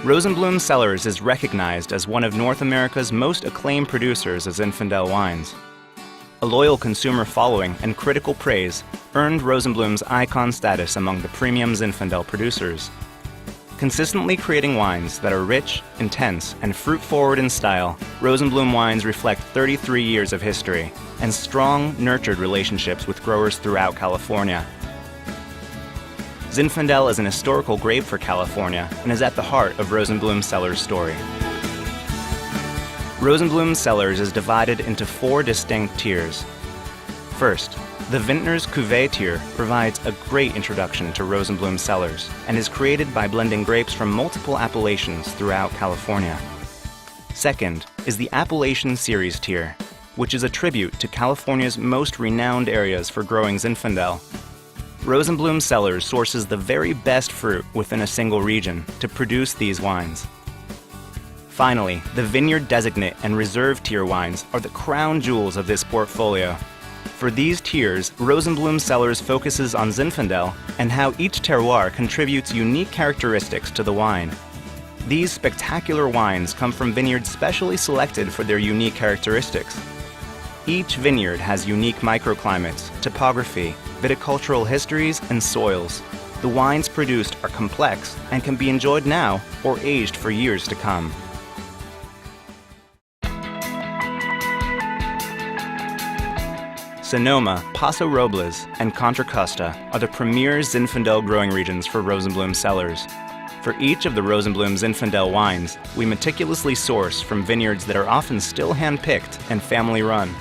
Rosenblum Cellars is recognized as one of North America's most acclaimed producers of Zinfandel wines. A loyal consumer following and critical praise earned Rosenblum's icon status among the premium Zinfandel producers. Consistently creating wines that are rich, intense, and fruit-forward in style, Rosenblum wines reflect 33 years of history and strong, nurtured relationships with growers throughout California. Zinfandel is an historical grape for California and is at the heart of Rosenblum Cellars' story. Rosenblum Cellars is divided into 4 distinct tiers. First, the Vintner's Cuvée tier provides a great introduction to Rosenblum Cellars and is created by blending grapes from multiple appellations throughout California. Second is the Appellation Series tier, which is a tribute to California's most renowned areas for growing Zinfandel. Rosenblum Cellars sources the very best fruit within a single region to produce these wines. Finally, the Vineyard Designate and Reserve tier wines are the crown jewels of this portfolio. For these tiers, Rosenblum Cellars focuses on Zinfandel and how each terroir contributes unique characteristics to the wine. These spectacular wines come from vineyards specially selected for their unique characteristics. Each vineyard has unique microclimates, topography, viticultural histories, and soils. The wines produced are complex and can be enjoyed now or aged for years to come. Sonoma, Paso Robles, and Contra Costa are the premier Zinfandel growing regions for Rosenblum Cellars. For each of the Rosenblum Zinfandel wines, we meticulously source from vineyards that are often still hand-picked and family-run.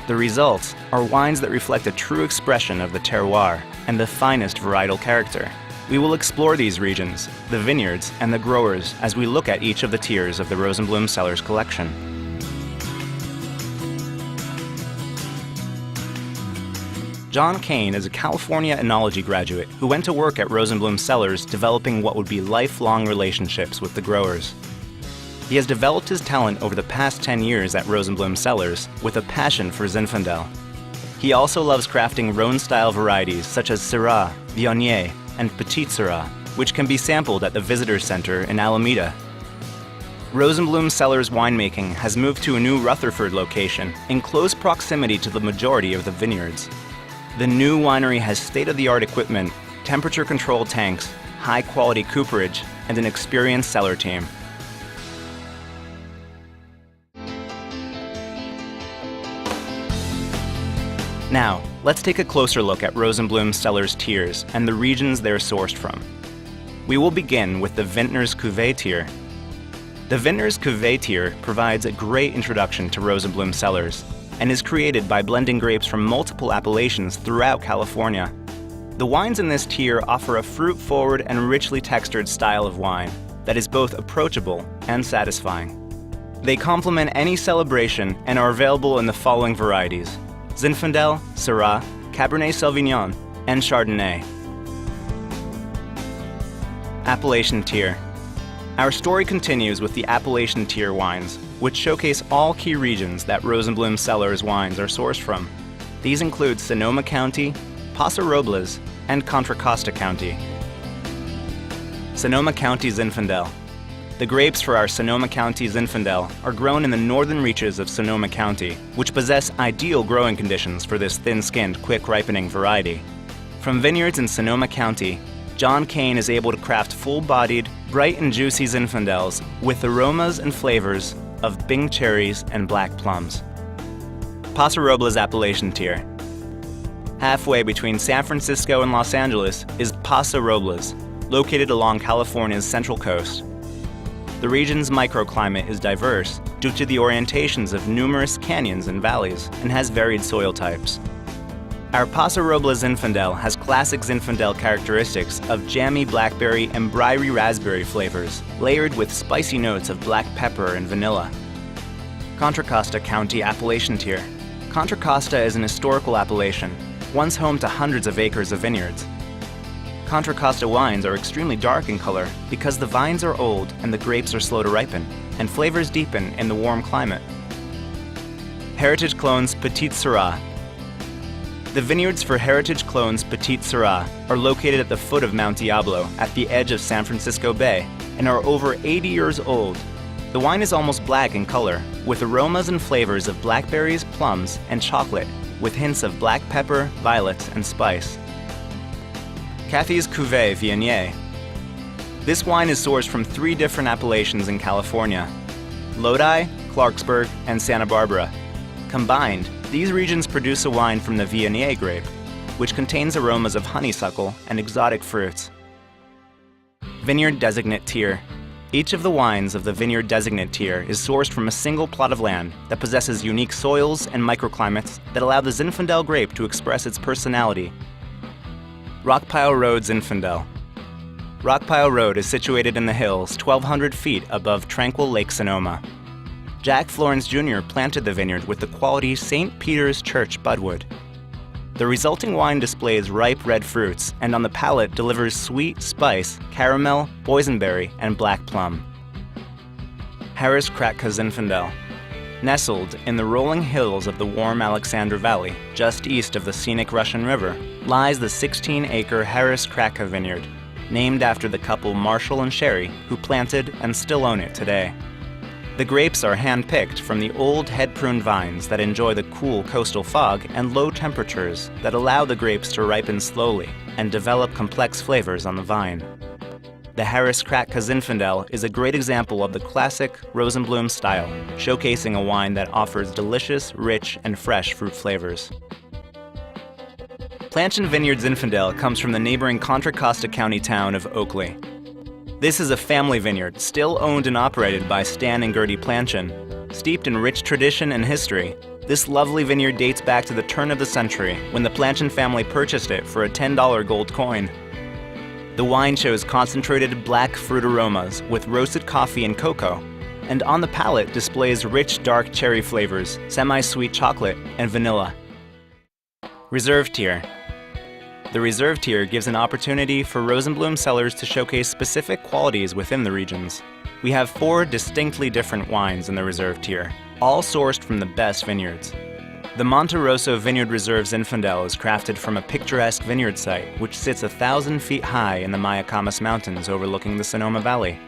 The results are wines that reflect a true expression of the terroir and the finest varietal character. We will explore these regions, the vineyards, and the growers as we look at each of the tiers of the Rosenblum Cellars collection. John Kane is a California enology graduate who went to work at Rosenblum Cellars developing what would be lifelong relationships with the growers. He has developed his talent over the past 10 years at Rosenblum Cellars with a passion for Zinfandel. He also loves crafting Rhone-style varieties such as Syrah, Viognier, and Petit Syrah, which can be sampled at the Visitor Center in Alameda. Rosenblum Cellars winemaking has moved to a new Rutherford location in close proximity to the majority of the vineyards. The new winery has state-of-the-art equipment, temperature-controlled tanks, high-quality cooperage, and an experienced cellar team. Now, let's take a closer look at Rosenblum Cellars tiers and the regions they're sourced from. We will begin with the Vintner's Cuvée tier. The Vintner's Cuvée tier provides a great introduction to Rosenblum Cellars and is created by blending grapes from multiple appellations throughout California. The wines in this tier offer a fruit-forward and richly textured style of wine that is both approachable and satisfying. They complement any celebration and are available in the following varieties: Zinfandel, Syrah, Cabernet Sauvignon, and Chardonnay. Appellation tier. Our story continues with the Appellation tier wines, which showcase all key regions that Rosenblum Cellars wines are sourced from. These include Sonoma County, Paso Robles, and Contra Costa County. Sonoma County Zinfandel. The grapes for our Sonoma County Zinfandel are grown in the northern reaches of Sonoma County, which possess ideal growing conditions for this thin-skinned, quick-ripening variety. From vineyards in Sonoma County, John Kane is able to craft full-bodied, bright and juicy Zinfandels with aromas and flavors of Bing cherries and black plums. Paso Robles Appellation tier. Halfway between San Francisco and Los Angeles is Paso Robles, located along California's central coast. The region's microclimate is diverse due to the orientations of numerous canyons and valleys and has varied soil types. Our Paso Robles Zinfandel has classic Zinfandel characteristics of jammy blackberry and briery raspberry flavors, layered with spicy notes of black pepper and vanilla. Contra Costa County Appellation tier. Contra Costa is an historical appellation, once home to hundreds of acres of vineyards. Contra Costa wines are extremely dark in color because the vines are old and the grapes are slow to ripen, and flavors deepen in the warm climate. Heritage Clones Petit Syrah. The vineyards for Heritage Clones Petit Syrah are located at the foot of Mount Diablo at the edge of San Francisco Bay and are over 80 years old. The wine is almost black in color, with aromas and flavors of blackberries, plums, and chocolate, with hints of black pepper, violets, and spice. Kathy's Cuvée Viognier. This wine is sourced from 3 different appellations in California: Lodi, Clarksburg, and Santa Barbara. Combined, these regions produce a wine from the Viognier grape, which contains aromas of honeysuckle and exotic fruits. Vineyard Designate Tier. Each of the wines of the Vineyard Designate Tier is sourced from a single plot of land that possesses unique soils and microclimates that allow the Zinfandel grape to express its personality. Rockpile Road Zinfandel. Rockpile Road is situated in the hills 1,200 feet above tranquil Lake Sonoma. Jack Florence Jr. planted the vineyard with the quality St. Peter's Church budwood. The resulting wine displays ripe red fruits and on the palate delivers sweet spice, caramel, boysenberry, and black plum. Harris Kratka Zinfandel. Nestled in the rolling hills of the warm Alexander Valley, just east of the scenic Russian River, lies the 16-acre Harris Kratka vineyard, named after the couple Marshall and Sherry, who planted and still own it today. The grapes are hand-picked from the old head-pruned vines that enjoy the cool coastal fog and low temperatures that allow the grapes to ripen slowly and develop complex flavors on the vine. The Harris Kratka Zinfandel is a great example of the classic Rosenblum style, showcasing a wine that offers delicious, rich, and fresh fruit flavors. Planchen Vineyard Zinfandel comes from the neighboring Contra Costa County town of Oakley. This is a family vineyard, still owned and operated by Stan and Gertie Planchen. Steeped in rich tradition and history, this lovely vineyard dates back to the turn of the century when the Planchen family purchased it for a $10 gold coin. The wine shows concentrated black fruit aromas with roasted coffee and cocoa, and on the palate displays rich dark cherry flavors, semi-sweet chocolate, and vanilla. Reserve Tier. The Reserve Tier gives an opportunity for Rosenblum Cellars to showcase specific qualities within the regions. We have 4 distinctly different wines in the Reserve Tier, all sourced from the best vineyards. The Monte Rosso Vineyard Reserve Zinfandel is crafted from a picturesque vineyard site which sits 1,000 feet high in the Mayacamas Mountains overlooking the Sonoma Valley.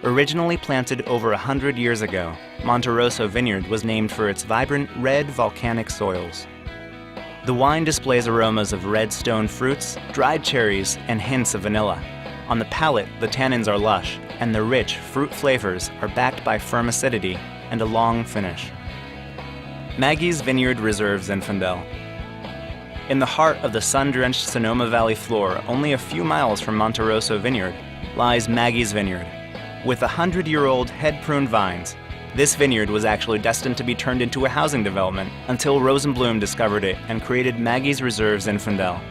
Originally planted over 100 years ago, Monte Rosso Vineyard was named for its vibrant red volcanic soils. The wine displays aromas of red stone fruits, dried cherries, and hints of vanilla. On the palate, the tannins are lush, and the rich fruit flavors are backed by firm acidity and a long finish. Maggie's Vineyard Reserve Zinfandel. In the heart of the sun-drenched Sonoma Valley floor, only a few miles from Monte Rosso Vineyard, lies Maggie's Vineyard. With 100-year-old head-pruned vines, this vineyard was actually destined to be turned into a housing development until Rosenblum discovered it and created Maggie's Reserve Zinfandel.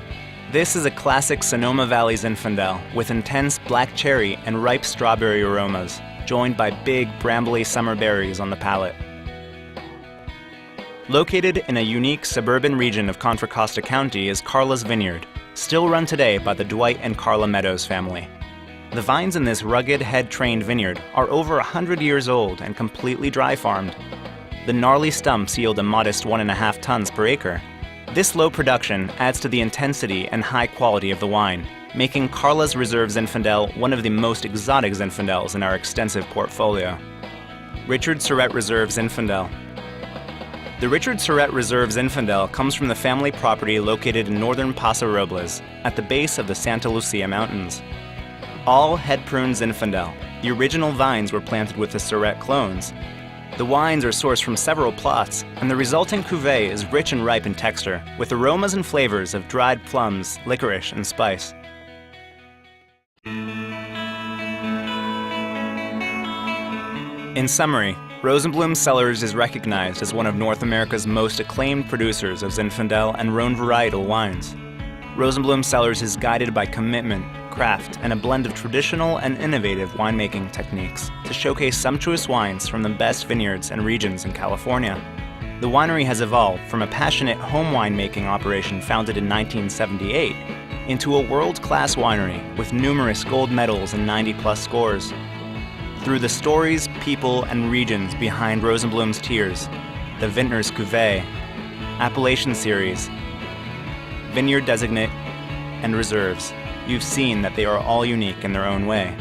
This is a classic Sonoma Valley Zinfandel with intense black cherry and ripe strawberry aromas, joined by big brambly summer berries on the palate. Located in a unique suburban region of Contra Costa County is Carla's Vineyard, still run today by the Dwight and Carla Meadows family. The vines in this rugged, head-trained vineyard are over 100 years old and completely dry-farmed. The gnarly stumps yield a modest 1.5 tons per acre. This low production adds to the intensity and high quality of the wine, making Carla's Reserve Zinfandel one of the most exotic Zinfandels in our extensive portfolio. Richard Surrett Reserve Zinfandel. The Richard Surrett Reserve Zinfandel comes from the family property located in northern Paso Robles, at the base of the Santa Lucia Mountains. All head-pruned Zinfandel, the original vines were planted with the Surrett clones. The wines are sourced from several plots, and the resulting cuvée is rich and ripe in texture, with aromas and flavors of dried plums, licorice, and spice. In summary, Rosenblum Cellars is recognized as one of North America's most acclaimed producers of Zinfandel and Rhone varietal wines. Rosenblum Cellars is guided by commitment, craft, and a blend of traditional and innovative winemaking techniques to showcase sumptuous wines from the best vineyards and regions in California. The winery has evolved from a passionate home winemaking operation founded in 1978 into a world-class winery with numerous gold medals and 90-plus scores. Through the stories, people, and regions behind Rosenblum's tiers, the Vintner's Cuvée, Appellation Series, Vineyard Designate, and Reserves, you've seen that they are all unique in their own way.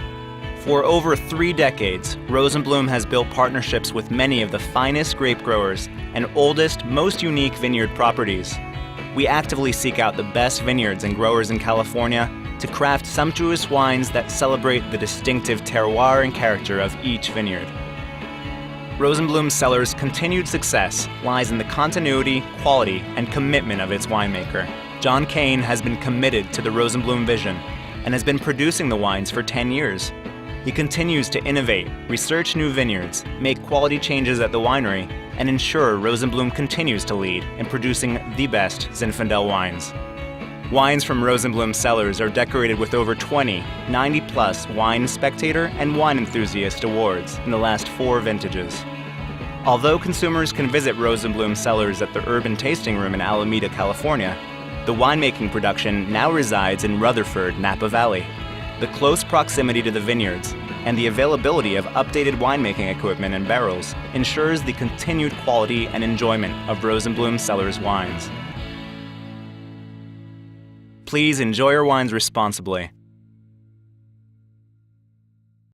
For over 3 decades, Rosenblum has built partnerships with many of the finest grape growers and oldest, most unique vineyard properties. We actively seek out the best vineyards and growers in California to craft sumptuous wines that celebrate the distinctive terroir and character of each vineyard. Rosenblum Cellars' continued success lies in the continuity, quality, and commitment of its winemaker. John Kane has been committed to the Rosenblum vision and has been producing the wines for 10 years. He continues to innovate, research new vineyards, make quality changes at the winery, and ensure Rosenblum continues to lead in producing the best Zinfandel wines. Wines from Rosenblum Cellars are decorated with over 20 90-plus Wine Spectator and Wine Enthusiast awards in the last 4 vintages. Although consumers can visit Rosenblum Cellars at the Urban Tasting Room in Alameda, California, the winemaking production now resides in Rutherford, Napa Valley. The close proximity to the vineyards and the availability of updated winemaking equipment and barrels ensures the continued quality and enjoyment of Rosenblum Cellars wines. Please enjoy your wines responsibly.